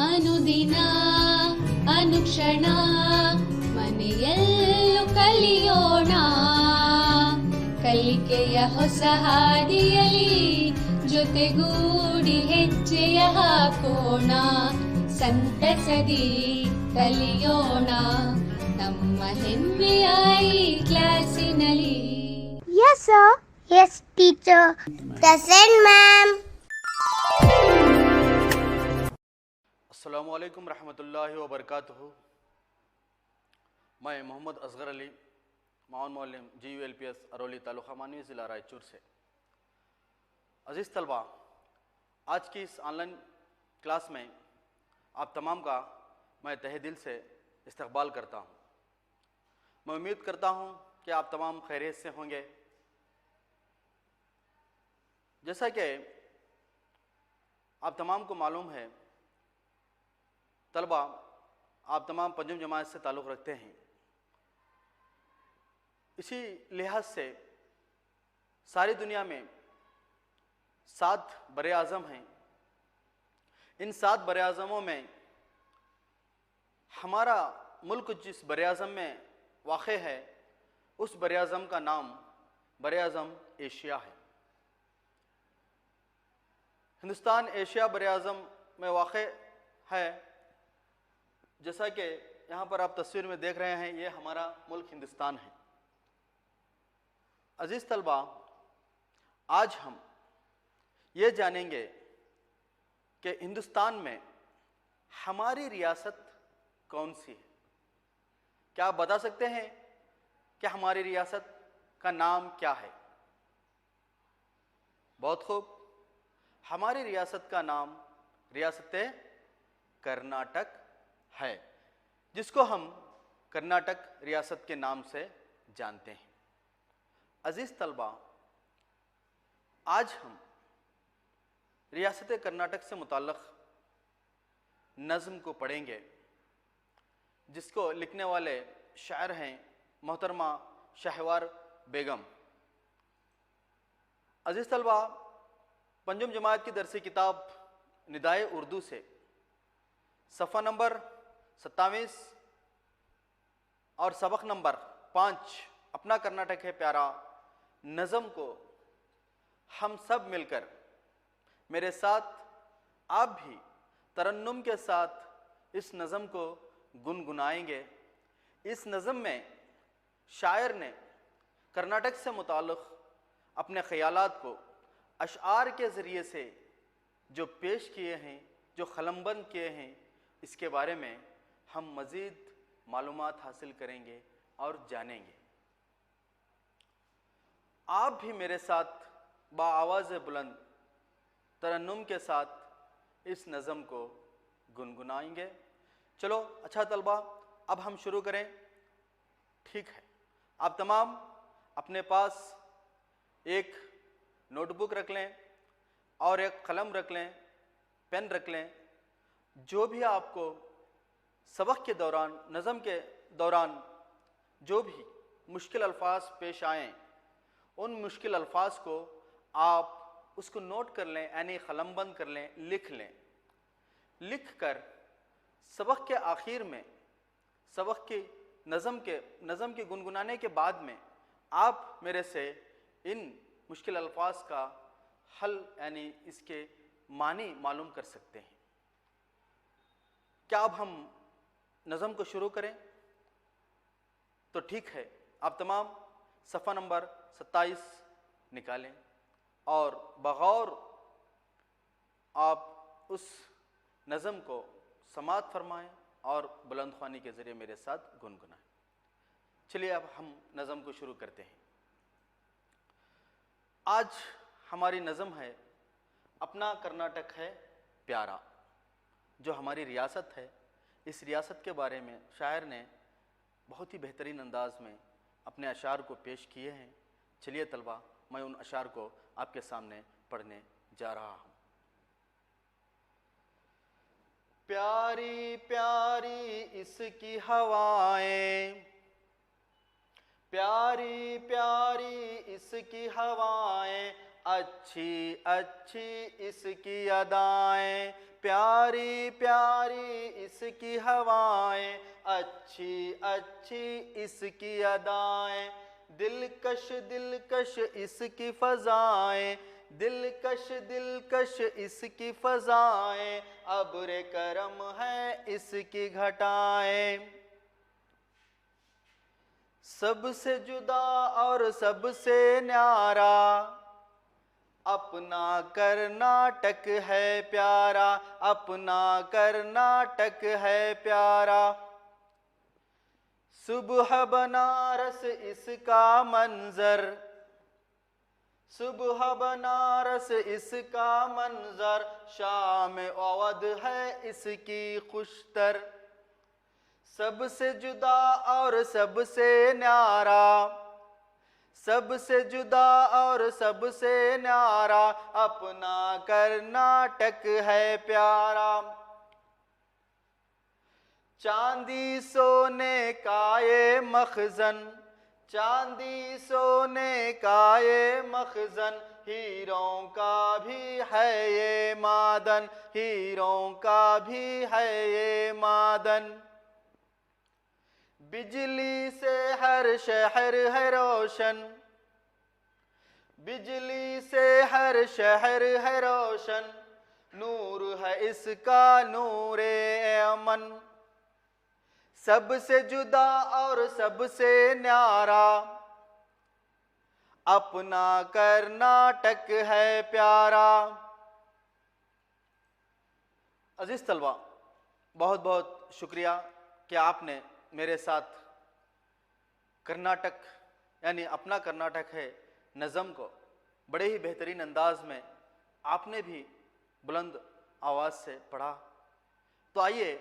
ಅನುದಿನ ಅನುಕ್ಷಣ ಮನೆಯಲ್ಲೂ ಕಲಿಯೋಣ, ಕಲಿಕೆಯ ಹೊಸ ಹಾದಿಯಲಿ ಜೊತೆಗೂಡಿ ಹೆಜ್ಜೆಯ ಹಾಕೋಣ, ಸಂತಸದಿ ಕಲಿಯೋಣ ನಮ್ಮ ಹೆಮ್ಮೆಯ ಈ ಕ್ಲಾಸಿನಲ್ಲಿ. Yes sir. Yes teacher. Present ma'am. अस्सलामुअलैकुम रहमतुल्लाहि व बरकातुहू। मैं मोहम्मद असगर अली, माउन मौलम GULPS अरौली तालुका मानवी ज़िला रायचूर से। अज़ीज़ तलबा, आज की इस ऑनलाइन क्लास में आप तमाम का मैं तहे दिल से इस्तकबाल करता हूँ। मैं उम्मीद करता हूँ कि आप तमाम खैरियत से होंगे। जैसा कि आप तमाम को मालूम है, तलबा आप तमाम पंजम जमात से ताल्लुक़ रखते हैं। इसी लिहाज से सारी दुनिया में 7 बरे आज़म हैं। इन 7 बरे आज़मों में हमारा मुल्क जिस बरे आज़म में वाक़े है, उस बरे आज़म का नाम बरे आज़म एशिया है। हिंदुस्तान एशिया बरे आज़म में वाक़े है। जैसा कि यहाँ पर आप तस्वीर में देख रहे हैं, ये हमारा मुल्क हिंदुस्तान है। अज़ीज़ तलबा, आज हम ये जानेंगे कि हिंदुस्तान में हमारी रियासत कौन सी है। क्या आप बता सकते हैं कि हमारी रियासत का नाम क्या है? बहुत खूब, हमारी रियासत का नाम रियासत कर्नाटक है, जिसको हम कर्नाटक रियासत के नाम से जानते हैं। अज़ीज़ तलबा, आज हम रियासत कर्नाटक से मुताल्लिक़ नज़्म को पढ़ेंगे, जिसको लिखने वाले शायर हैं मोहतरमा शाहवार बेगम। अज़ीज़ तलबा, पंजम जमात की दरसी किताब निदाए उर्दू से सफ़ा नंबर 27 और सबक नंबर 5 अपना कर्नाटक है प्यारा नज़म को हम सब मिलकर, मेरे साथ आप भी तरन्नुम के साथ इस नज़म को गुनगुनाएंगे। इस नज़म में शायर ने कर्नाटक से मुताल्लिक़ अपने ख़यालात को अशआर के ज़रिए से जो पेश किए हैं, जो क़लमबंद किए हैं, इसके बारे में हम मज़ीद मालूमात हासिल करेंगे और जानेंगे। आप भी मेरे साथ बाआवाज़ बुलंद तरन्नुम के साथ इस नज़म को गुनगुनाएंगे। चलो अच्छा तलबा, अब हम शुरू करें। ठीक है, आप तमाम अपने पास एक नोटबुक रख लें और एक कलम रख लें, पेन रख लें। जो भी आपको सबक के दौरान, नज़म के दौरान जो भी मुश्किल अल्फाज पेश आएँ, उन मुश्किल अल्फाज को आप उसको नोट कर लें, यानी कलमबंद कर लें, लिख लें। लिख कर सबक के आखिर में, सबक की नज़म के गुनगुनाने के बाद में आप मेरे से इन मुश्किल अल्फाज का हल यानी इसके मानी मालूम कर सकते हैं। क्या अब हम नज़म को शुरू करें? तो ठीक है, आप तमाम सफ़ा नंबर 27 निकालें और बग़ौर आप उस नज़म को समात फरमाएं और बुलंद ख्वानी के ज़रिए मेरे साथ गुनगुनाएं। चलिए अब हम नज़म को शुरू करते हैं। आज हमारी नज़म है अपना कर्नाटक है प्यारा। जो हमारी रियासत है, इस रियासत के बारे में शायर ने बहुत ही बेहतरीन अंदाज में अपने अशार को पेश किए हैं। चलिए तलबा, मैं उन अशार को आपके सामने पढ़ने जा रहा हूँ। प्यारी प्यारी इसकी हवाएं, प्यारी प्यारी इसकी हवाएं, अच्छी अच्छी इसकी अदाएं, प्यारी प्यारी इसकी हवाएं, अच्छी अच्छी इसकी अदाएं, दिलकश दिलकश इसकी फजाएं, दिलकश दिलकश इसकी फजाएं, अब्र करम है इसकी घटाएं। सबसे जुदा और सबसे न्यारा, अपना कर्नाटक है प्यारा, अपना कर्नाटक है प्यारा। सुबह बनारस इसका मंजर, सुबह बनारस इसका मंजर, शाम अवध है इसकी खुशतर। सबसे जुदा और सबसे न्यारा, सबसे जुदा और सबसे न्यारा, अपना कर्नाटक है प्यारा। चांदी सोने का ये मखजन, चांदी सोने का ये मखजन, हीरों का भी है ये मादन, हीरों का भी है ये मादन। बिजली से हर शहर है रोशन, बिजली से हर शहर है रोशन, नूर है इसका नूरे अमन। सबसे जुदा और सबसे न्यारा, अपना कर्नाटक है प्यारा। अजीज तलबा, बहुत बहुत शुक्रिया कि आपने मेरे साथ कर्नाटक यानी अपना कर्नाटक है नज़म को बड़े ही बेहतरीन अंदाज में आपने भी बुलंद आवाज़ से पढ़ा। तो आइए,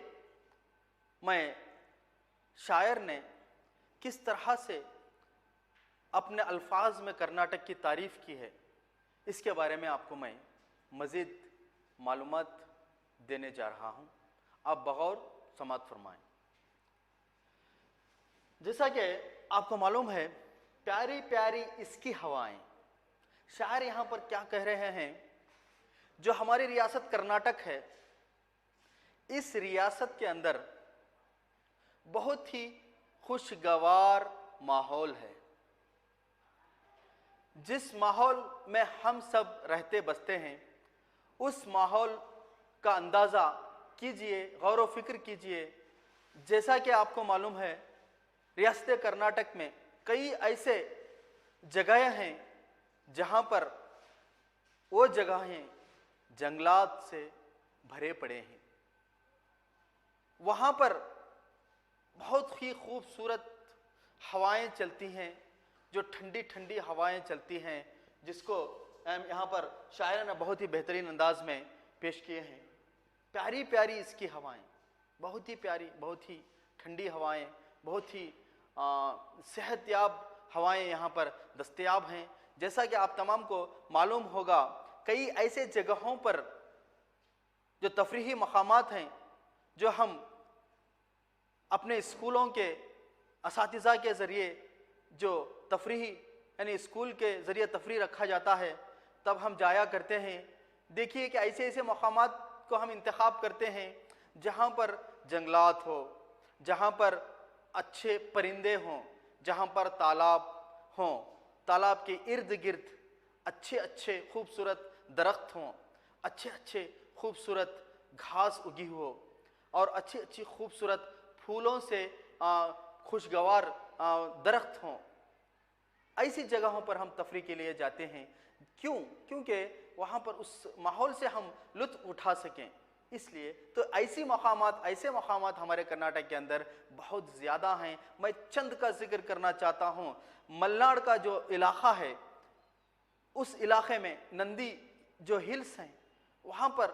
मैं शायर ने किस तरह से अपने अल्फाज में कर्नाटक की तारीफ़ की है, इसके बारे में आपको मैं मज़ीद मालूमात देने जा रहा हूँ। आप बगौर समाअत फरमाएं। जैसा कि आपको मालूम है, प्यारी प्यारी इसकी हवाएं, शायर यहाँ पर क्या कह रहे हैं, जो हमारी रियासत कर्नाटक है, इस रियासत के अंदर बहुत ही खुशगवार माहौल है। जिस माहौल में हम सब रहते बसते हैं, उस माहौल का अंदाज़ा कीजिए, गौर व फिक्र कीजिए। जैसा कि आपको मालूम है, रियासत कर्नाटक में कई ऐसे जगहें हैं जहाँ पर वो जगहें जंगलात से भरे पड़े हैं। वहाँ पर बहुत ही खूबसूरत हवाएं चलती हैं, जो ठंडी ठंडी हवाएं चलती हैं, जिसको यहाँ पर शायर ने बहुत ही बेहतरीन अंदाज में पेश किए हैं। प्यारी प्यारी इसकी हवाएं, बहुत ही प्यारी, बहुत ही ठंडी हवाएं, बहुत ही सेहतयाब हवाएं यहाँ पर दस्तयाब हैं। जैसा कि आप तमाम को मालूम होगा, कई ऐसे जगहों पर जो तफरीही मकामात हैं, जो हम अपने स्कूलों के असातिज़ा के ज़रिए जो तफरीही यानी स्कूल के ज़रिए तफरीह रखा जाता है, तब हम जाया करते हैं। देखिए कि ऐसे ऐसे मकामात को हम इंतखाब करते हैं जहाँ पर जंगलात हो, जहाँ पर अच्छे परिंदे हों, जहाँ पर तालाब हों, तालाब के इर्द गिर्द अच्छे अच्छे खूबसूरत दरख्त हों, अच्छे अच्छे खूबसूरत घास उगी हो और अच्छी अच्छी खूबसूरत फूलों से खुशगवार दरख्त हों। ऐसी जगहों पर हम तफरीह के लिए जाते हैं। क्यों? क्योंकि वहाँ पर उस माहौल से हम लुत्फ़ उठा सकें, इसलिए। तो ऐसे मकामात हमारे कर्नाटक के अंदर बहुत ज़्यादा हैं। मैं चंद का जिक्र करना चाहता हूँ। मलनाड का जो इलाक़ा है, उस इलाक़े में नंदी जो हिल्स हैं, वहाँ पर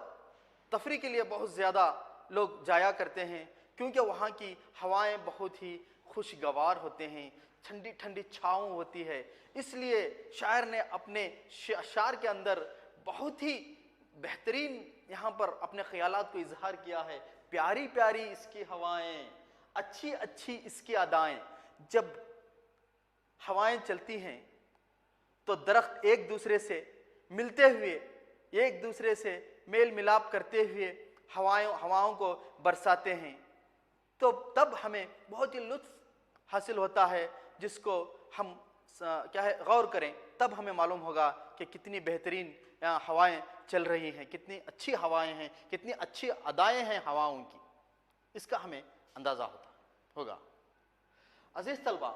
तफरीह के लिए बहुत ज़्यादा लोग जाया करते हैं, क्योंकि वहाँ की हवाएं बहुत ही खुशगवार होते हैं, ठंडी ठंडी छाँव होती है। इसलिए शायर ने अपने शार के अंदर बहुत ही बेहतरीन यहाँ पर अपने ख्यालात को इजहार किया है। प्यारी प्यारी इसकी हवाएं, अच्छी अच्छी इसकी अदाएं। जब हवाएं चलती हैं तो दरख्त एक दूसरे से मिलते हुए, एक दूसरे से मेल मिलाप करते हुए हवाओं को बरसाते हैं, तो तब हमें बहुत ही लुत्फ हासिल होता है, जिसको हम क्या है गौर करें तब हमें मालूम होगा कि कितनी बेहतरीन हवाएं चल रही हैं, कितनी अच्छी हवाएं हैं, कितनी अच्छी अदाएं हैं हवाओं की, इसका हमें अंदाज़ा होगा। अजीज तलबा,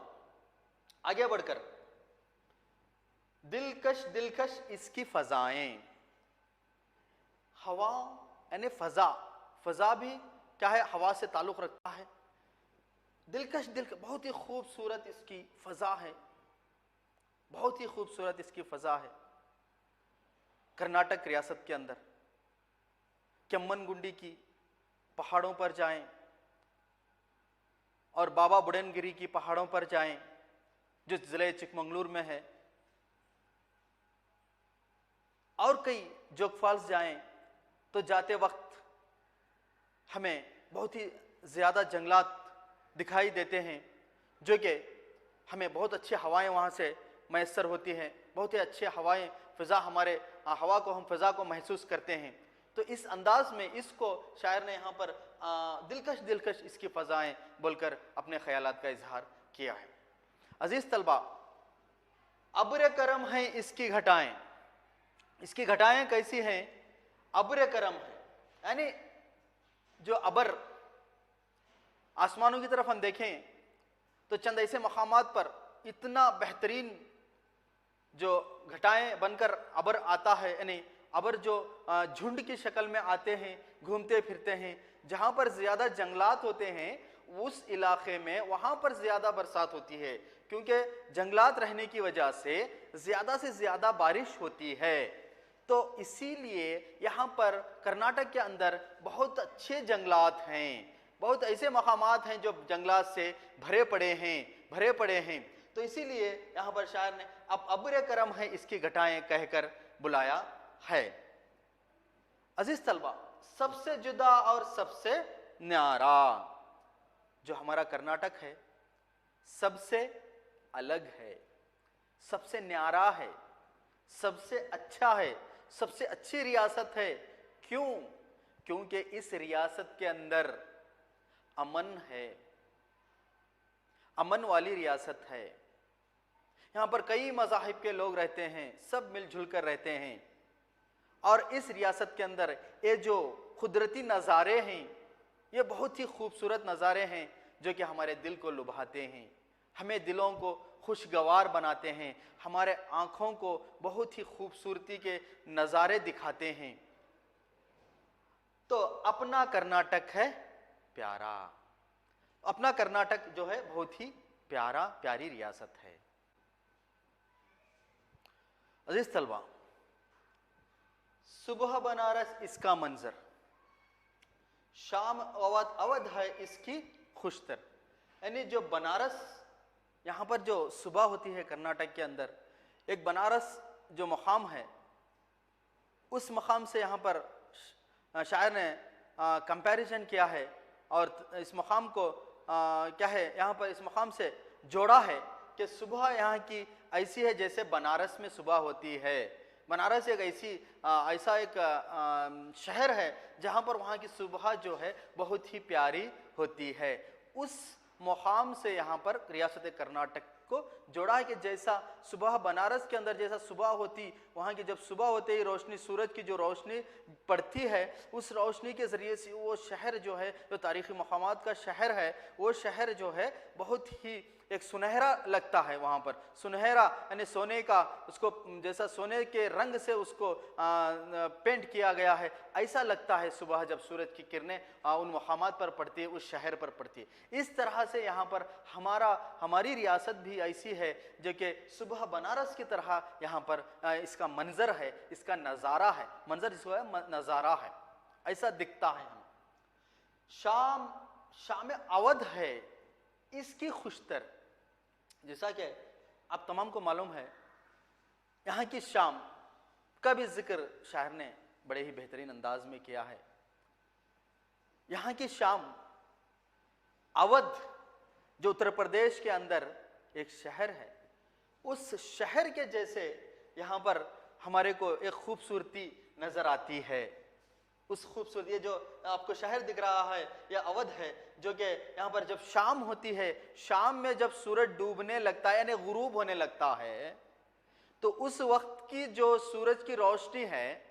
आगे बढ़कर दिलकश इसकी फ़ज़ाएं, हवा यानी फ़ज़ा भी क्या है, हवा से ताल्लुक़ रखता है। दिलकश बहुत ही खूबसूरत इसकी फ़ज़ा है, बहुत ही खूबसूरत इसकी फ़ज़ा है। कर्नाटक रियासत के अंदर केम्मनगुंडी की पहाड़ों पर जाएं और बाबा बुडनगिरी की पहाड़ों पर जाएं, जो ज़िले चिकमंगलूर में है, और कई जोग फॉल्स जाएं, तो जाते वक्त हमें बहुत ही ज़्यादा जंगलात दिखाई देते हैं, जो कि हमें बहुत अच्छी हवाएं वहाँ से मैसर होती हैं, बहुत ही अच्छी हवाएं, फ़िज़ा, हमारे हवा को हम फ़िज़ा को महसूस करते हैं। तो इस अंदाज में इसको शायर ने यहाँ पर दिलकश इसकी फ़ज़ाएं बोलकर अपने ख़यालात का इजहार किया है। अजीज़ तलबा, अब्र करम है इसकी घटाएं, इसकी घटाएं कैसी हैं? अब्र करम है, यानी जो अबर आसमानों की तरफ हम देखें तो चंद ऐसे मकामात पर इतना बेहतरीन जो घटाएं बनकर अबर आता है, यानी अबर जो झुंड की शक्ल में आते हैं, घूमते फिरते हैं, जहाँ पर ज़्यादा जंगलात होते हैं उस इलाके में वहाँ पर ज़्यादा बरसात होती है, क्योंकि जंगलात रहने की वजह से ज़्यादा बारिश होती है। तो इसीलिए यहाँ पर कर्नाटक के अंदर बहुत अच्छे जंगलात हैं, बहुत ऐसे मकामात हैं जो जंगलात से भरे पड़े हैं। तो इसीलिए यहाँ पर शायर ने अब अब्र करम है इसकी घटाएं कहकर बुलाया है। अजीज तलबा, सबसे जुदा और सबसे न्यारा जो हमारा कर्नाटक है, सबसे अलग है, सबसे न्यारा है, सबसे अच्छा है, सबसे अच्छी रियासत है। क्यों? क्योंकि इस रियासत के अंदर अमन है, अमन वाली रियासत है। यहाँ पर कई मज़ाहिब के लोग रहते हैं, सब मिलजुल कर रहते हैं, और इस रियासत के अंदर ये जो कुदरती नज़ारे हैं, ये बहुत ही खूबसूरत नज़ारे हैं जो कि हमारे दिल को लुभाते हैं, हमें दिलों को खुशगवार बनाते हैं, हमारे आँखों को बहुत ही खूबसूरती के नज़ारे दिखाते हैं। तो अपना कर्नाटक है प्यारा, अपना कर्नाटक जो है बहुत ही प्यारी रियासत है। अजीज तलबा, सुबह बनारस इसका मंजर, शाम अवध है इसकी खुशतर, यानी जो बनारस यहाँ पर जो सुबह होती है कर्नाटक के अंदर, एक बनारस जो मकाम है, उस मकाम से यहाँ पर शायर ने कंपैरिजन किया है, और इस मकाम को क्या है यहाँ पर इस मकाम से जोड़ा है कि सुबह यहाँ की ऐसी है जैसे बनारस में सुबह होती है। बनारस एक ऐसा एक शहर है जहाँ पर वहाँ की सुबह जो है बहुत ही प्यारी होती है। उस मुकाम से यहाँ पर रियासत कर्नाटक को जोड़ा है कि जैसा सुबह बनारस के अंदर जैसा सुबह होती, वहाँ की जब सुबह होते ही रोशनी, सूरज की जो रोशनी पड़ती है, उस रोशनी के ज़रिए से वो शहर जो है, जो तारीख़ी मकामात का शहर है, वो शहर जो है बहुत ही एक सुनहरा लगता है। वहाँ पर सुनहरा यानी सोने का, उसको जैसा सोने के रंग से उसको पेंट किया गया है, ऐसा लगता है सुबह जब सूरज की किरणें उन मकामात पर पड़ती है, उस शहर पर पड़ती है। इस तरह से यहाँ पर हमारी रियासत भी ऐसी है जो कि सुबह बनारस की तरह यहाँ पर इसका मंजर है, इसका नज़ारा है, मंजर जिसको है नज़ारा है, ऐसा दिखता है हमें। शाम अवध है इसकी खुशतर, जैसा कि आप तमाम को मालूम है, यहाँ की शाम का भी जिक्र शायर ने बड़े ही बेहतरीन अंदाज में किया है। यहाँ की शाम अवध जो उत्तर प्रदेश के अंदर एक शहर है, उस शहर के जैसे यहाँ पर हमारे को एक खूबसूरती नजर आती है। उस खूबसूरती, ये जो आपको शहर दिख रहा है यह अवध है, जो कि यहाँ पर जब शाम होती है, शाम में जब सूरज डूबने लगता है यानी गुरूब होने लगता है, तो उस वक्त की जो सूरज की रोशनी है,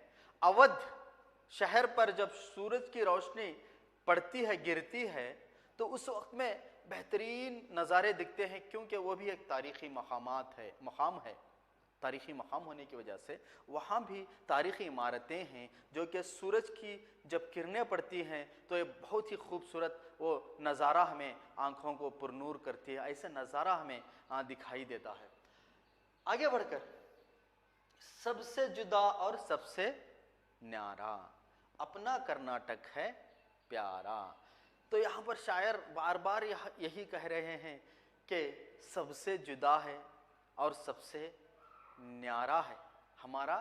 अवध शहर पर जब सूरज की रोशनी पड़ती है, गिरती है, तो उस वक्त में बेहतरीन नज़ारे दिखते हैं, क्योंकि वो भी एक तारीख़ी मकाम है। तारीख़ी मकाम होने की वजह से वहाँ भी तारीख़ी इमारतें हैं, जो कि सूरज की जब किरणें पड़ती हैं तो ये बहुत ही खूबसूरत वो नज़ारा हमें आँखों को पुरनूर करती है। ऐसा नज़ारा हमें दिखाई देता है। आगे बढ़कर सबसे जुदा और सबसे न्यारा अपना कर्नाटक है प्यारा। तो यहाँ पर शायर बार बार यही कह रहे हैं कि सबसे जुदा है और सबसे न्यारा है हमारा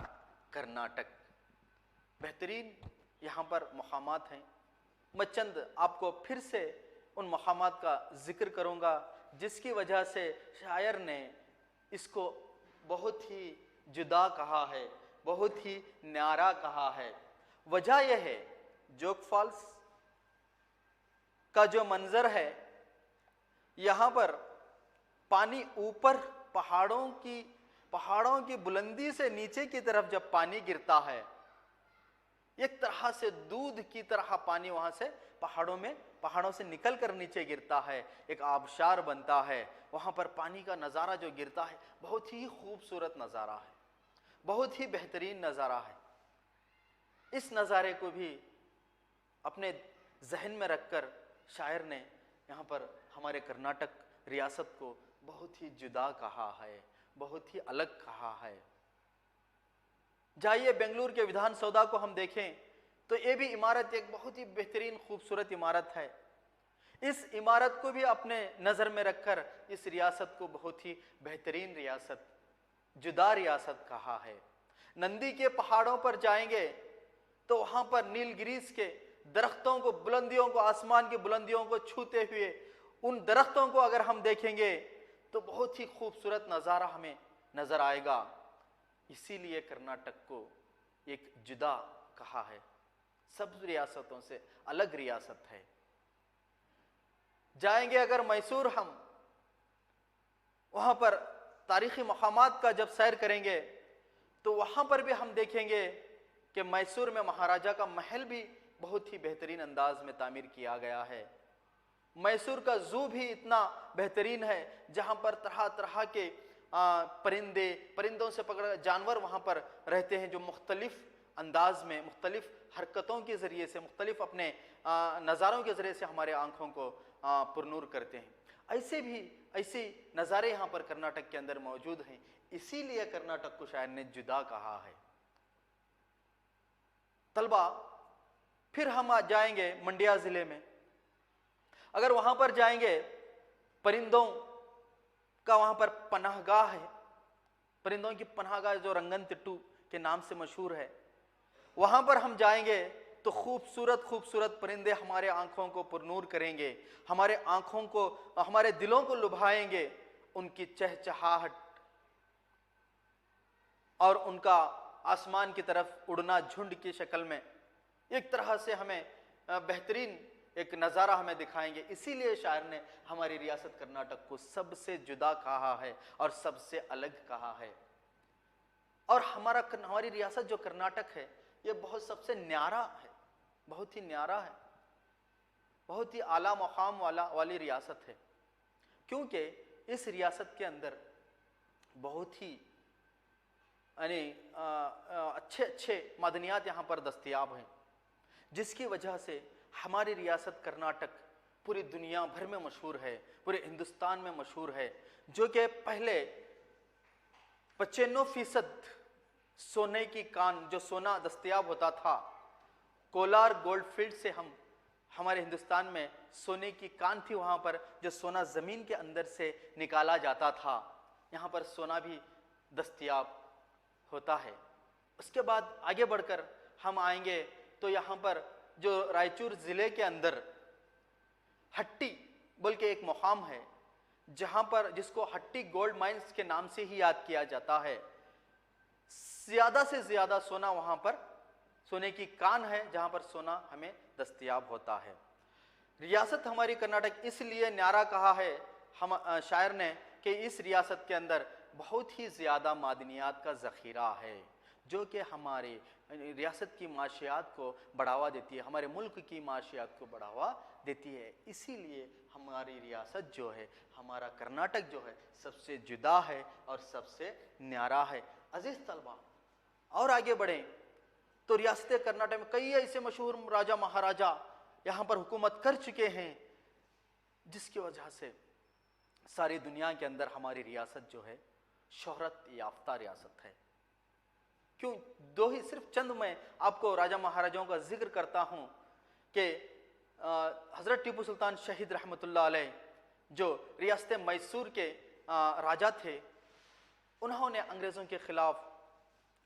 कर्नाटक। बेहतरीन यहाँ पर मकामात हैं। मैं चंद आपको फिर से उन मकामात का जिक्र करूँगा जिसकी वजह से शायर ने इसको बहुत ही जुदा कहा है, बहुत ही न्यारा कहा है। वजह यह है, जोग फॉल्स का जो मंजर है, यहाँ पर पानी ऊपर पहाड़ों की बुलंदी से नीचे की तरफ जब पानी गिरता है, एक तरह से दूध की तरह पानी वहां से पहाड़ों से निकल कर नीचे गिरता है, एक आबशार बनता है। वहां पर पानी का नज़ारा जो गिरता है बहुत ही खूबसूरत नज़ारा है, बहुत ही बेहतरीन नज़ारा है। इस नज़ारे को भी अपने जहन में रखकर शायर ने यहाँ पर हमारे कर्नाटक रियासत को बहुत ही जुदा कहा है, बहुत ही अलग कहा है। जाइए बेंगलुरु के विधान सौदा को हम देखें तो ये भी इमारत एक बहुत ही बेहतरीन खूबसूरत इमारत है। इस इमारत को भी अपने नज़र में रखकर इस रियासत को बहुत ही बेहतरीन रियासत, जुदा रियासत कहा है। नंदी के पहाड़ों पर जाएंगे तो वहां पर नीलगिरीस के दरख्तों को, बुलंदियों को, आसमान की बुलंदियों को छूते हुए उन दरख्तों को अगर हम देखेंगे तो बहुत ही खूबसूरत नज़ारा हमें नजर आएगा। इसीलिए कर्नाटक को एक जुदा कहा है, सब रियासतों से अलग रियासत है। जाएंगे अगर मैसूर हम, वहां पर तारीखी मकामात का जब सैर करेंगे तो वहां पर भी हम देखेंगे कि मैसूर में महाराजा का महल भी बहुत ही बेहतरीन अंदाज में तामीर किया गया है। मैसूर का जू भी इतना बेहतरीन है जहां पर तरह तरह के परिंदों से पकड़ जानवर वहां पर रहते हैं, जो मुख्तलिफ अंदाज में, मुख्तलिफ हरकतों के ज़रिए से, मुख्तलिफ अपने नज़ारों के ज़रिए से हमारे आँखों को पुरनूर करते हैं। ऐसे नज़ारे यहाँ पर कर्नाटक के अंदर मौजूद हैं। इसीलिए कर्नाटक को शायर ने जुदा कहा है। तलबा फिर हम आज जाएंगे मंड्या ज़िले में। अगर वहाँ पर जाएंगे, परिंदों का वहाँ पर पनाहगाह है, परिंदों की पनाहगाह जो रंगनतिट्टू के नाम से मशहूर है, वहाँ पर हम जाएंगे तो खूबसूरत खूबसूरत परिंदे हमारे आँखों को पुरनूर करेंगे, हमारे आँखों को, हमारे दिलों को लुभाएंगे। उनकी चहचहाहट और उनका आसमान की तरफ उड़ना झुंड की शक्ल में एक तरह से हमें बेहतरीन एक नज़ारा हमें दिखाएंगे। इसीलिए शायर ने हमारी रियासत कर्नाटक को सबसे जुदा कहा है और सबसे अलग कहा है। और हमारी रियासत जो कर्नाटक है ये बहुत सबसे न्यारा है, बहुत ही न्यारा है, बहुत ही आला मकाम वाली रियासत है, क्योंकि इस रियासत के अंदर बहुत ही अच्छे मादनियात यहाँ पर दस्तयाब हैं, जिसकी वजह से हमारी रियासत कर्नाटक पूरी दुनिया भर में मशहूर है, पूरे हिंदुस्तान में मशहूर है। जो कि पहले 95% सोने की कान, जो सोना दस्तयाब होता था, कोलार गोल्ड फील्ड से हमारे हिंदुस्तान में सोने की कान थी, वहाँ पर जो सोना ज़मीन के अंदर से निकाला जाता था, यहाँ पर सोना भी दस्तयाब होता है। उसके बाद आगे बढ़कर हम आएंगे तो यहाँ पर जो रायचूर ज़िले के अंदर हट्टी बोल के एक मुकाम है, जहाँ पर जिसको हट्टी गोल्ड माइंस के नाम से ही याद किया जाता है। ज़्यादा से ज़्यादा सोना वहाँ पर, सोने की कान है जहाँ पर सोना हमें दस्तयाब होता है। रियासत हमारी कर्नाटक इसलिए न्यारा कहा है हम शायर ने कि इस रियासत के अंदर बहुत ही ज़्यादा मादनियात का ज़ख़ीरा है, जो कि हमारी रियासत की माशियात को बढ़ावा देती है, हमारे मुल्क की माशियात को बढ़ावा देती है। इसीलिए हमारी रियासत जो है, हमारा कर्नाटक जो है, सबसे जुदा है और सबसे न्यारा है। अजीज़ तलबा, और आगे बढ़ें तो रियासत कर्नाटक में कई ऐसे मशहूर राजा महाराजा यहाँ पर हुकूमत कर चुके हैं, जिसकी वजह से सारी दुनिया के अंदर हमारी रियासत जो है शोहरत याफ्ता रियासत है। क्यों? दो ही सिर्फ चंद मैं आपको राजा महाराजाओं का जिक्र करता हूँ कि हज़रत टीपू सुल्तान शहीद रहमतुल्लाह अलैह जो रियासत मैसूर के राजा थे, उन्होंने अंग्रेज़ों के ख़िलाफ़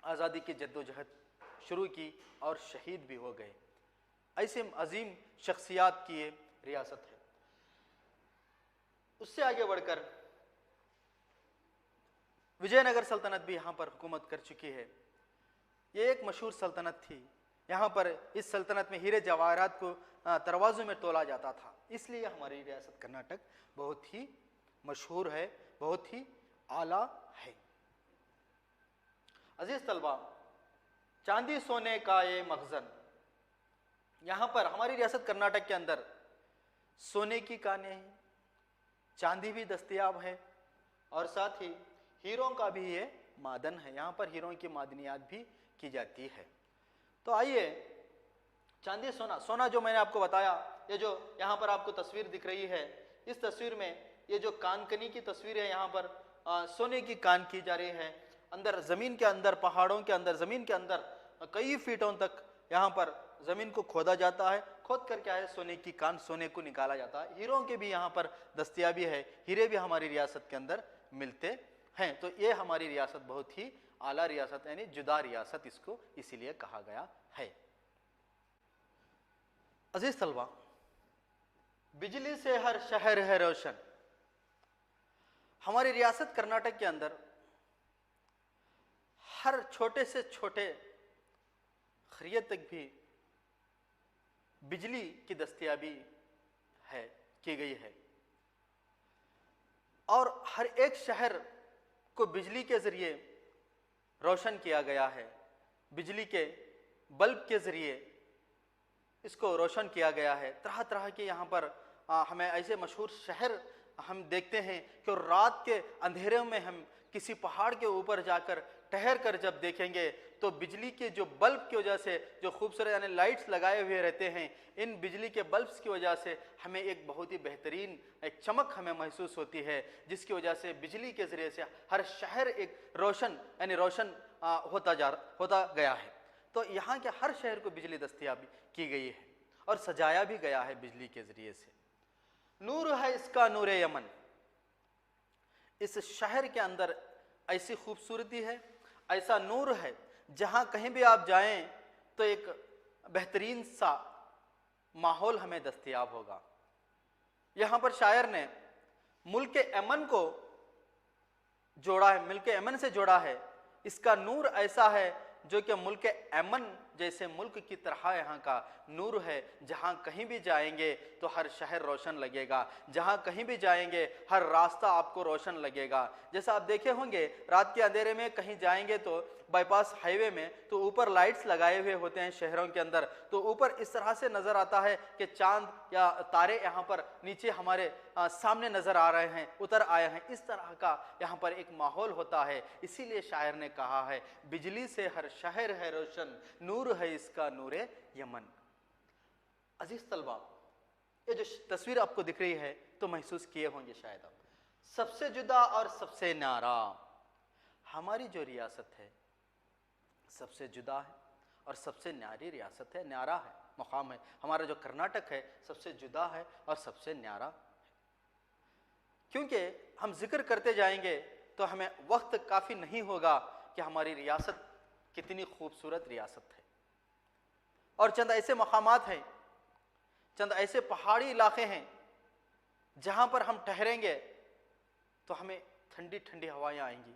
आज़ादी की जद्दोजहद शुरू की और शहीद भी हो गए। ऐसे अजीम शख्सियात की ये रियासत है। उससे आगे बढ़कर विजयनगर सल्तनत भी यहाँ पर हुकूमत कर चुकी है। ये एक मशहूर सल्तनत थी। यहाँ पर इस सल्तनत में हीरे जवाहरात को तराजू में तोला जाता था, इसलिए हमारी रियासत कर्नाटक बहुत ही मशहूर है, बहुत ही आला है। अजीज तलबा, चांदी सोने का ये मखजन, यहाँ पर हमारी रियासत कर्नाटक के अंदर सोने की कानें हैं, चांदी भी दस्तयाब है और साथ ही हीरों का भी ये मादन है। यहाँ पर हीरों की मादनियात भी की जाती है। तो आइए, चांदी सोना, सोना जो मैंने आपको बताया, ये जो यहाँ पर आपको तस्वीर दिख रही है, इस तस्वीर में ये जो कानकनी की तस्वीर है, यहाँ पर सोने की कान की जा रही है। अंदर ज़मीन के अंदर, पहाड़ों के अंदर, ज़मीन के अंदर कई फीटों तक यहाँ पर ज़मीन को खोदा जाता है। खोद कर क्या है, सोने की कान, सोने को निकाला जाता है। हीरों के भी यहाँ पर दस्तयाबी है, हीरे भी हमारी रियासत के अंदर मिलते हैं। तो ये हमारी रियासत बहुत ही आला रियासत, यानी जुदा रियासत इसको इसीलिए कहा गया है। अजीज तलबा, बिजली से हर शहर है रोशन। हमारी रियासत कर्नाटक के अंदर हर छोटे से छोटे खरियत तक भी बिजली की दस्तयाबी है, की गई है और हर एक शहर को बिजली के ज़रिए रोशन किया गया है। बिजली के बल्ब के ज़रिए इसको रोशन किया गया है। तरह तरह के यहाँ पर हमें ऐसे मशहूर शहर हम देखते हैं कि रात के अंधेरे में हम किसी पहाड़ के ऊपर जाकर ठहर कर जब देखेंगे तो बिजली के जो बल्ब की वजह से, जो खूबसूरत यानी लाइट्स लगाए हुए रहते हैं, इन बिजली के बल्ब्स की वजह से हमें एक बहुत ही बेहतरीन एक चमक हमें महसूस होती है, जिसकी वजह से बिजली के ज़रिए से हर शहर एक रोशन यानी रोशन होता गया है। तो यहाँ के हर शहर को बिजली दस्तयाब की गई है और सजाया भी गया है बिजली के ज़रिए से। नूर है इसका नूरे यमन। इस शहर के अंदर ऐसी खूबसूरती है, ऐसा नूर है, जहाँ कहीं भी आप जाएं तो एक बेहतरीन सा माहौल हमें दस्तयाब होगा। यहाँ पर शायर ने मुल्क यमन को जोड़ा है, मुल्क यमन से जोड़ा है। इसका नूर ऐसा है जो कि मुल्क यमन जैसे मुल्क की तरह यहाँ का नूर है। जहाँ कहीं भी जाएंगे तो हर शहर रोशन लगेगा, जहाँ कहीं भी जाएंगे हर रास्ता आपको रोशन लगेगा। जैसा आप देखे होंगे, रात के अंधेरे में कहीं जाएंगे तो बाईपास हाईवे में तो ऊपर लाइट्स लगाए हुए होते हैं शहरों के अंदर, तो ऊपर इस तरह से नज़र आता है कि चांद या तारे यहाँ पर नीचे हमारे सामने नज़र आ रहे हैं, उतर आए हैं। इस तरह का यहाँ पर एक माहौल होता है। इसीलिए शायर ने कहा है, बिजली से हर शहर है रोशन, नूर है इसका नूरे यमन। अजीज तलबा, ये जो तस्वीर आपको दिख रही है तो महसूस किए होंगे शायद आप, सबसे जुदा और सबसे न्यारा हमारी जो रियासत है, सबसे जुदा है और सबसे न्यारी रियासत है, न्यारा है, मुकाम है। हमारा जो कर्नाटक है सबसे जुदा है और सबसे न्यारा है। क्योंकि हम जिक्र करते जाएंगे तो हमें वक्त काफ़ी नहीं होगा कि हमारी रियासत कितनी खूबसूरत रियासत है। और चंद ऐसे मकामात हैं, चंद ऐसे पहाड़ी इलाके हैं जहाँ पर हम ठहरेंगे तो हमें ठंडी ठंडी हवाएं आएंगी,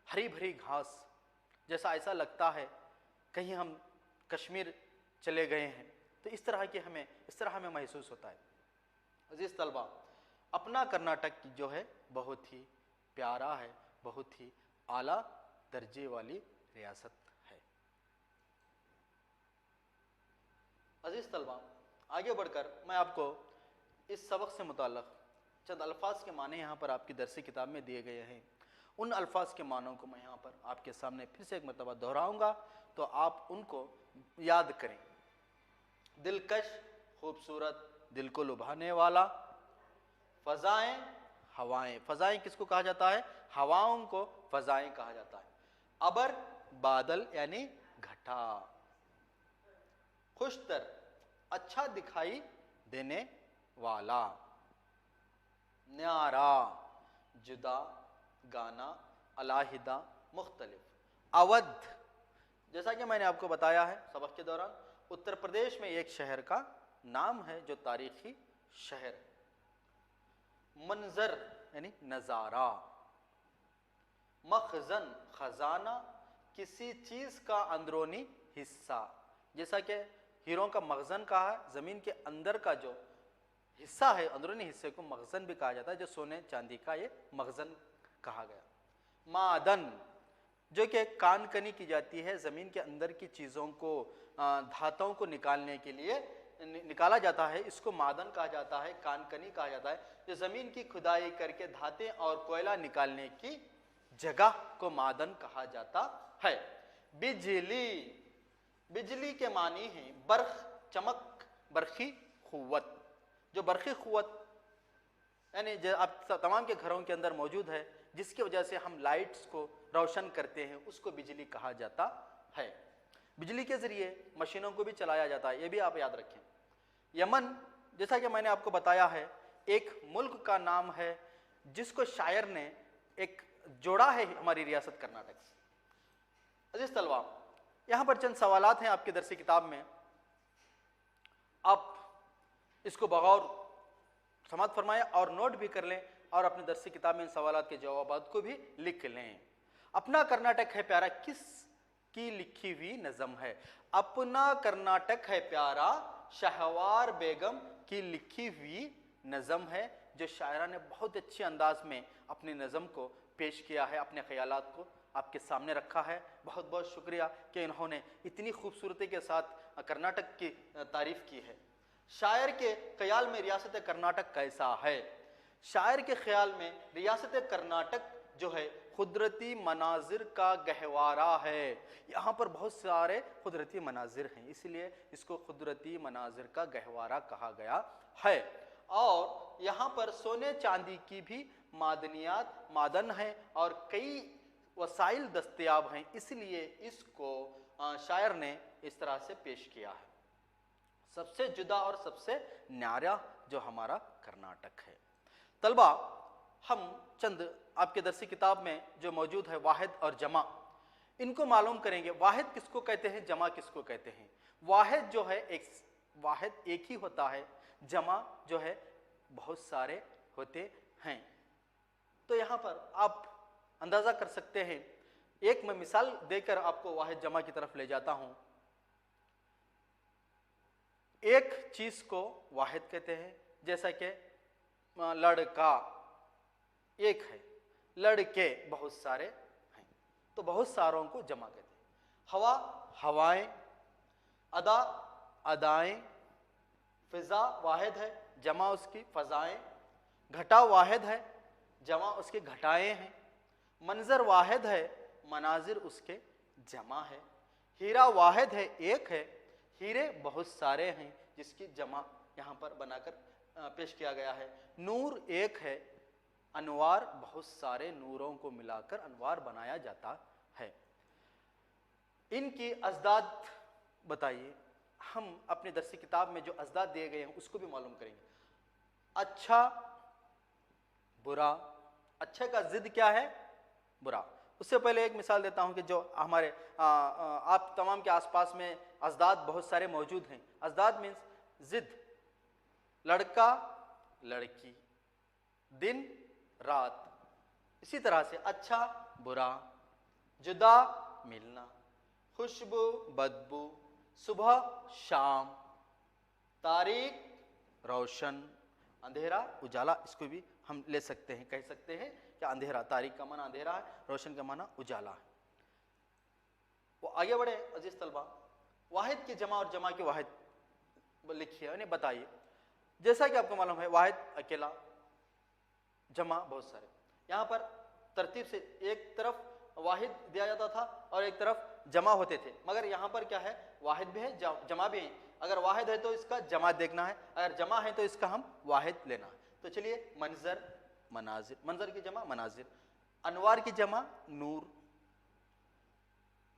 हरी भरी घास। जैसा ऐसा लगता है कहीं हम कश्मीर चले गए हैं, तो इस तरह हमें महसूस होता है। अजीज तलबा, अपना कर्नाटक जो है बहुत ही प्यारा है, बहुत ही आला दर्जे वाली रियासत है। अजीज तलबा, आगे बढ़कर मैं आपको इस सबक से मुताल्लिक़ चंद अल्फाज के माने यहाँ पर आपकी दरसी किताब में दिए गए हैं। उन अल्फाज के मानों को मैं यहाँ पर आपके सामने फिर से एक मरतबा दोहराऊंगा, तो आप उनको याद करें। दिलकश, खूबसूरत, दिल को लुभाने वाला। फ़ज़ाएँ, हवाएं। फ़ज़ाएँ किसको कहा जाता है? हवाओं को फ़ज़ाएँ कहा जाता है। अबर, बादल यानी घटा। खुशतर, अच्छा दिखाई देने वाला। न्यारा, जुदा, गाना, अलाहिदा, मुख्तलिफ। अवध, जैसा कि मैंने आपको बताया है सबक के दौरान, उत्तर प्रदेश में एक शहर का नाम है जो तारीखी शहर है। मंजर यानी नज़ारा। मखजन, खजाना, किसी चीज का अंदरूनी हिस्सा। जैसा कि हीरों का मखजन कहा है, जमीन के अंदर का जो हिस्सा है, अंदरूनी हिस्से को मखजन भी कहा जाता है, जो सोने चांदी का ये मखजन कहा गया। मादन, जो कि कानकनी की जाती है, जमीन के अंदर की चीजों को, धातुओं को निकालने के लिए निकाला जाता है, इसको मादन कहा जाता है, कानकनी कहा जाता है। जो जमीन की खुदाई करके धातें और कोयला निकालने की जगह को मादन कहा जाता है। बिजली, बिजली के मानी है बर्ख, चमक, बरखी कुव्वत। जो बरखी कुव्वत यानी जो आप तमाम के घरों के अंदर मौजूद है, जिसकी वजह से हम लाइट्स को रोशन करते हैं, उसको बिजली कहा जाता है। बिजली के जरिए मशीनों को भी चलाया जाता है, ये भी आप याद रखें। यमन, जैसा कि मैंने आपको बताया है, एक मुल्क का नाम है जिसको शायर ने एक जोड़ा है हमारी रियासत कर्नाटक से। अजीज तलबा, यहां पर चंद सवालात हैं आपके दरसी किताब में, आप इसको बगौर समाअत फरमाएं और नोट भी कर लें और अपने दरसी किताब में इन सवालात के जवाबात को भी लिख लें। अपना कर्नाटक है प्यारा किस की लिखी हुई नज़म है? अपना कर्नाटक है प्यारा शहवार बेगम की लिखी हुई नज़म है, जो शायरा ने बहुत अच्छे अंदाज में अपनी नज़म को पेश किया है, अपने ख्यालात को आपके सामने रखा है। बहुत बहुत शुक्रिया कि इन्होंने इतनी खूबसूरती के साथ कर्नाटक की तारीफ की है। शायर के ख्याल में रियासत कर्नाटक कैसा है? शायर के ख्याल में रियासत कर्नाटक जो है कुदरती मनाजिर का गहवारा है। यहाँ पर बहुत सारे कुदरती मनाजिर हैं, इसलिए इसको कुदरती मनाजिर का गहवारा कहा गया है। और यहाँ पर सोने चांदी की भी मादनियात मादन है और कई वसाइल दस्तयाब हैं, इसलिए इसको शायर ने इस तरह से पेश किया है। सबसे जुदा और सबसे न्यारा जो हमारा कर्नाटक है। तलबा, हम चंद आपके दरसी किताब में जो मौजूद है वाहिद और जमा, इनको मालूम करेंगे। वाहिद किसको कहते हैं, जमा किसको कहते हैं? वाहिद जो है वाहिद एक ही होता है, जमा जो है बहुत सारे होते हैं। तो यहाँ पर आप अंदाजा कर सकते हैं, एक मैं मिसाल देकर आपको वाहिद जमा की तरफ ले जाता हूं। एक चीज को वाहिद कहते हैं, जैसा कि लड़का एक है, लड़के बहुत सारे हैं, तो बहुत सारों को जमा कहते हैं। हवा हवाएं, अदा अदाएं, फिजा वाहिद है, जमा उसकी फजाएं। घटा वाहिद है, जमा उसकी घटाएं हैं। मंजर वाहिद है, मनाजिर उसके जमा है। हीरा वाहिद है, एक है, हीरे बहुत सारे हैं, जिसकी जमा यहाँ पर बनाकर पेश किया गया है। नूर एक है, अनवार बहुत सारे नूरों को मिलाकर अनवार बनाया जाता है। इनकी अजदाद बताइए। हम अपने दरसी किताब में जो अजदाद दिए गए हैं उसको भी मालूम करेंगे। अच्छा बुरा, अच्छे का जिद क्या है? बुरा। उससे पहले एक मिसाल देता हूं कि जो हमारे आप तमाम के आसपास में अजदाद बहुत सारे मौजूद हैं। अजदाद मीन्स जिद, लड़का लड़की, दिन रात। इसी तरह से अच्छा बुरा, जुदा मिलना, खुशबू बदबू, सुबह शाम, तारीख रोशन, अंधेरा उजाला, इसको भी हम ले सकते हैं, कह सकते हैं कि अंधेरा, तारीख का माना अंधेरा है, रोशन का माना उजाला है। वो आगे बढ़े अजीज तलबा, वाहिद की जमा और जमा की वाहिद लिखिए, यानी बताइए। जैसा कि आपको मालूम है वाहिद अकेला, जमा बहुत सारे। यहाँ पर तरतीब से एक तरफ वाहिद दिया जाता था और एक तरफ जमा होते थे, मगर यहाँ पर क्या है, वाहिद भी है जमा भी है। अगर वाहिद है तो इसका जमा देखना है, अगर जमा है तो इसका हम वाहिद लेना है। तो चलिए, मंजर मनाजिर, मंजर की जमा मनाजिर, अनवार की जमा नूर,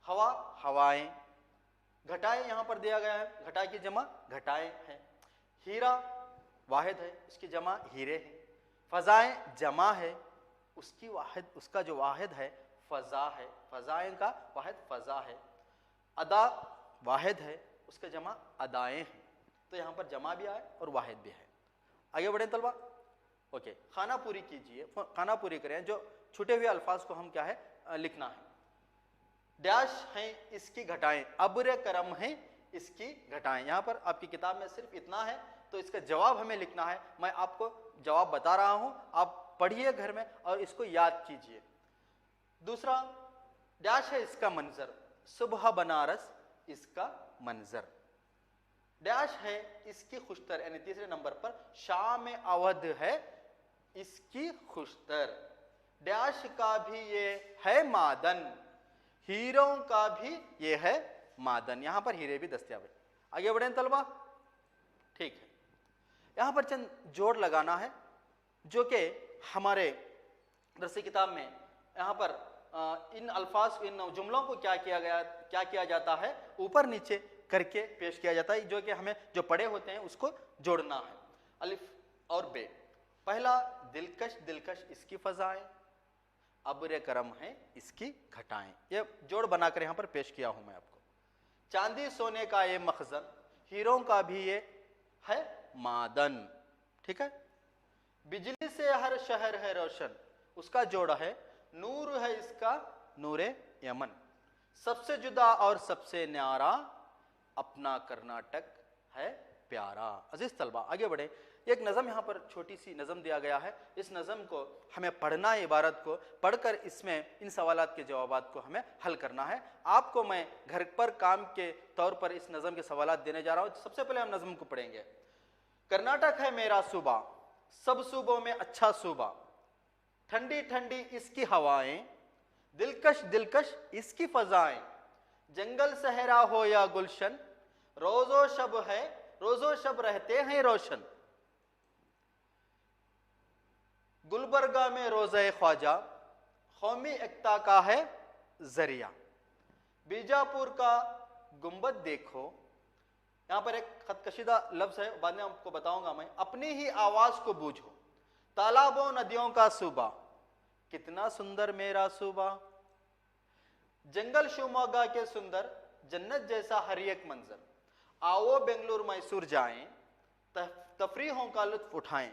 हवा हवाएं, घटाएं यहाँ पर दिया गया है, घटा की जमा घटाएं है, हीरा वाहिद है, इसकी जमा हीरे है, फजाएं जमा है, उसकी वाहिद, उसका जो वाहिद है फजा है, फजाएं का वाहिद फजा है, अदा वाहिद है, उसका जमा अदाएं हैं। तो यहाँ पर जमा भी आए और वाहिद भी है। आगे बढ़े तलबा, ओके, खाना पूरी कीजिए, खाना पूरी करें। जो छूटे हुए अल्फाज को हम क्या है लिखना है। डैश हैं इसकी घटाएं, अब्र करम हैं इसकी घटाएं। यहाँ पर आपकी किताब में सिर्फ इतना है, तो इसका जवाब हमें लिखना है। मैं आपको जवाब बता रहा हूँ, आप पढ़िए घर में और इसको याद कीजिए। दूसरा, डैश है इसका मंजर, सुबह बनारस इसका मंजर। डैश है इसकी खुशतर, यानी तीसरे नंबर पर शाम अवध है इसकी खुशतर। डैश का भी ये है मादन, हीरों का भी ये है मादन। यहां पर हीरे भी दस्तयाब है। आगे बढ़े तलबा, ठीक है। यहां पर चंद जोड़ लगाना है, जो कि हमारे दरसी किताब में यहां पर इन अल्फाज, इन जुमलों को क्या किया जाता है, ऊपर नीचे करके पेश किया जाता है, जो कि हमें जो पढ़े होते हैं उसको जोड़ना है। अलिफ और बे। पहला, दिलकश दिलकश इसकी फजाएं, अब्र करम है इसकी घटाएं। ये जोड़ बनाकर यहां पर पेश किया हूं मैं आपको। चांदी सोने का ये मखजन, हीरों का भी ये है मादन, ठीक है। बिजली से हर शहर है रोशन, उसका जोड़ है नूर है इसका नूरे यमन। सबसे जुदा और सबसे न्यारा, अपना कर्नाटक है प्यारा। अजीज तलबा, आगे बढ़े। एक नज़म यहाँ पर छोटी सी नज़म दिया गया है। इस नज़म को हमें पढ़ना है, इबारत को पढ़कर इसमें इन सवालात के जवाबात को हमें हल करना है। आपको मैं घर पर काम के तौर पर इस नज़म के सवालात देने जा रहा हूँ। सबसे पहले हम नज़म को पढ़ेंगे। कर्नाटक है मेरा सूबा, सब सूबों में अच्छा सूबा, ठंडी ठंडी इसकी हवाएं, दिलकश दिलकश इसकी फजाएं, जंगल सहरा हो या गुलशन, रोजो शब है रोजो शब रहते हैं रोशन। गुलबर्गा में रोज़े ख्वाजा, कौमी एकता का है जरिया। बीजापुर का गुंबद देखो, यहां पर एक खतकशीदा लफ्ज है, बाद में आपको बताऊंगा मैं। अपनी ही आवाज को बूझो, तालाबों नदियों का सूबा, कितना सुंदर मेरा सूबा। जंगल शिवमोगा के सुंदर, जन्नत जैसा हर एक मंजर। आओ बेंगलुरु मैसूर जाएं, तफरीहों का लुत्फ उठाएं।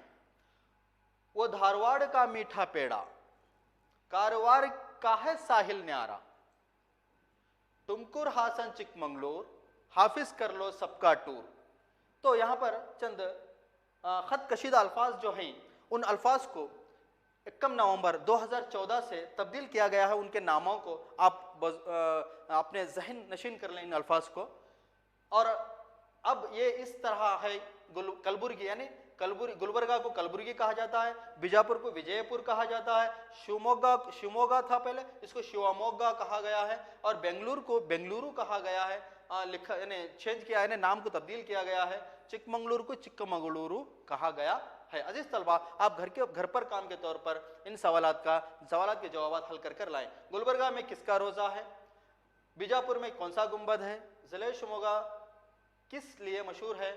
वो धारवाड़ का मीठा पेड़ा, कारवार का है साहिल न्यारा। तुमकुर हासन चिकमंगलूर, हाफिज कर लो सबका टूर। तो यहां पर चंद खत कशीदा अल्फाज जो हैं, उन अल्फाज को 21 नवंबर 2014 से तब्दील किया गया है। उनके नामों को आप अपने जहन नशीन कर लें इन अल्फाज को। और अब ये इस तरह है, कलबुर्गी यानी गुलबर्गा को कलबुर्गी कहा जाता है, बीजापुर को विजयपुर कहा जाता है, शिवमोगा था पहले, इसको शिवमोगा कहा गया है, और बेंगलुरु को बेंगलुरु कहा गया है। लिखा यानी चेंज किया है, नाम को तब्दील किया गया है। चिकमंगलुरु को चिक्कमंगलुरु कहा गया है। अजीज तलबा, आप घर पर काम के तौर पर इन सवालात के जवाब हल कर लाएं। गुलबर्गा में किसका रोजा है, बीजापुर में कौन सा गुंबद है, जिले शिवमोगा किस लिए मशहूर है,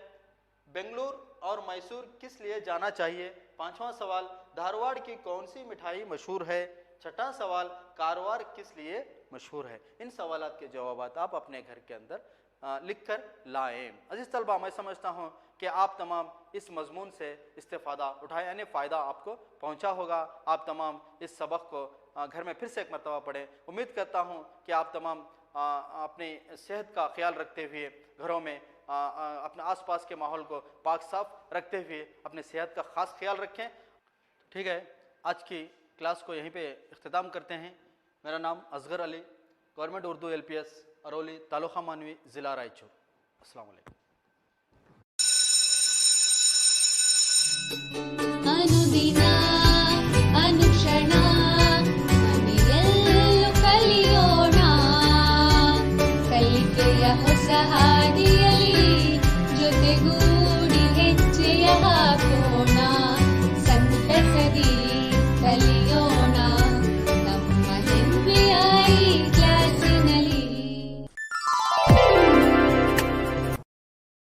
बेंगलुरु और मैसूर किस लिए जाना चाहिए। पांचवा सवाल, धारवाड़ की कौन सी मिठाई मशहूर है। छठा सवाल, कारवार किस लिए मशहूर है। इन सवालात के जवाब आप अपने घर के अंदर लिख कर लाएँ। अजीज़ तलबा, मैं समझता हूँ कि आप तमाम इस मजमून से इस्तेफ़ादा उठाएँ, यानी फ़ायदा आपको पहुँचा होगा। आप तमाम इस सबक को घर में फिर से एक मरतबा पढ़ें। उम्मीद करता हूँ कि आप तमाम अपनी सेहत का ख्याल रखते हुए घरों में अपने आसपास के माहौल को पाक साफ रखते हुए अपने सेहत का ख़ास ख्याल रखें। ठीक है, आज की क्लास को यहीं पे इख्तिताम करते हैं। मेरा नाम असगर अली, गवर्नमेंट उर्दू LPS अरौली, तालुका मानवी, ज़िला रायचूर। अस्सलाम वालेकुम।